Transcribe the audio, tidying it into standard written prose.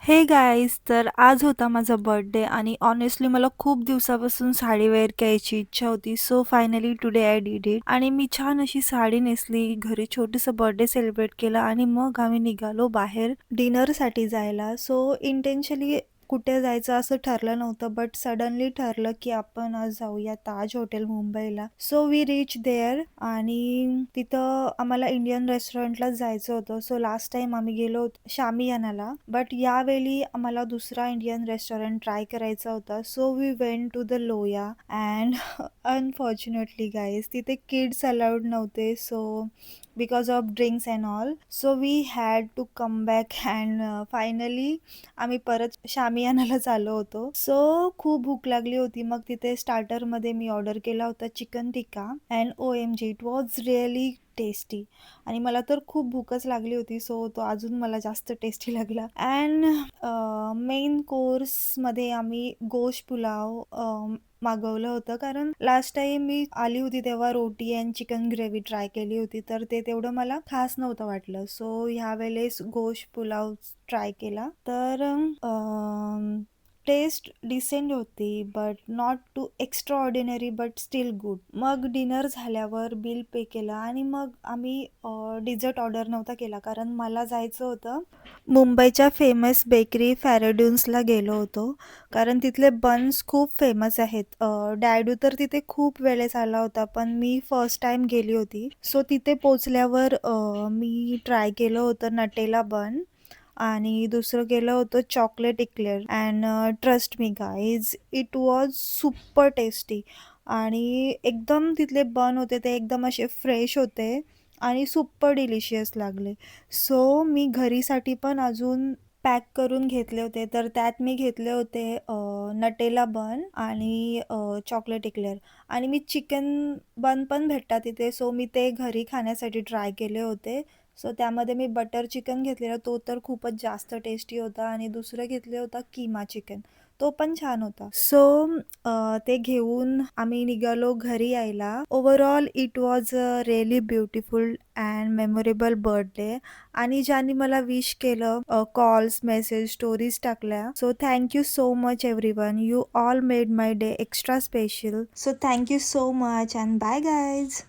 हे गाईज, तर आज होता माझा बर्थडे आणि ऑनेस्टली मला खूप दिवसापासून साडी वेअर करायची इच्छा होती. So finally today I did it. आणि मी छान अशी साडी नेसली, घरी छोटंसं बर्थडे सेलिब्रेट केला आणि मग आम्ही निघालो बाहेर डिनरसाठी जायला. सो इंटेन्शनली कुठे जायचं असं ठरलं नव्हतं, बट सडनली ठरलं की आपण आज जाऊया ताज हॉटेल मुंबईला. सो वी रीच देअर आणि तिथं आम्हाला इंडियन रेस्टॉरंटलाच जायचं होतं. सो लास्ट टाइम आम्ही गेलो होतो शामियानाला, बट यावेळी आम्हाला दुसरा इंडियन रेस्टॉरंट ट्राय करायचा होता. So we went to the Loya and unfortunately guys तिथे किड्स अलाउड नव्हते. So because of drinks and all, so we had to come back and finally आम्ही परत शामियानालाच आलो होतो. सो खूप भूक लागली होती. मग तिथे स्टार्टरमध्ये मी ऑर्डर केला होता chicken tikka and OMG it was really tasty. आणि मला तर खूप भूकच लागली होती, सो तो अजून मला जास्त टेस्टी लागला. अँड मेन कोर्समध्ये आम्ही गोश पुलाव मागवलं होतं, कारण लास्ट टाइम मी आली होती तेव्हा रोटी अँड चिकन ग्रेव्ही ट्राय केली होती, तर ते तेवढं मला खास नव्हतं वाटलं. सो ह्या वेळेस गोश पुलाव ट्राय केला. तर टेस्ट डिसेंट होती, but not too extraordinary, but still good. मग डिनर झाल्यावर बिल पे केलं आणि मग आम्ही डिझर्ट ऑर्डर नव्हता केला, कारण मला जायचं होतं मुंबईच्या फेमस बेकरी फॅरेड्यून्सला गेलो होतो, कारण तिथले बन्स खूप फेमस आहेत. डॅडू तर तिथे खूप वेळेस आला होता, पण मी फर्स्ट टाइम गेली होती. सो तिथे पोचल्यावर मी ट्राय केलं होतं नटेला बन आणि दुसरं केलं होतं chocolate eclair and trust me guys it was super tasty. आणि एकदम तिथले बन होते ते एकदम असे फ्रेश होते आणि सुपर डिलिशियस लागले. सो मी घरीसाठी पण अजून पॅक करून घेतले होते, तर त्यात मी घेतले होते नटेला बन आणि चॉकलेट इक्लेअर. आणि मी चिकन बन पण भेटतात तिथे, सो मी ते घरी खाण्यासाठी ट्राय केले होते. सो त्यामध्ये मी बटर चिकन घेतलेला, तो तर खूपच जास्त टेस्टी होता आणि दुसरं घेतलं होतं कीमा चिकन, तो पण छान होता. सो ते घेऊन आम्ही निघालो घरी यायला. Overall it was a really beautiful and memorable birthday. आणि ज्यांनी मला विश केलं, कॉल्स, मेसेज, स्टोरीज टाकल्या. So thank you so much everyone. You all made my day extra special. So thank you so much and bye guys.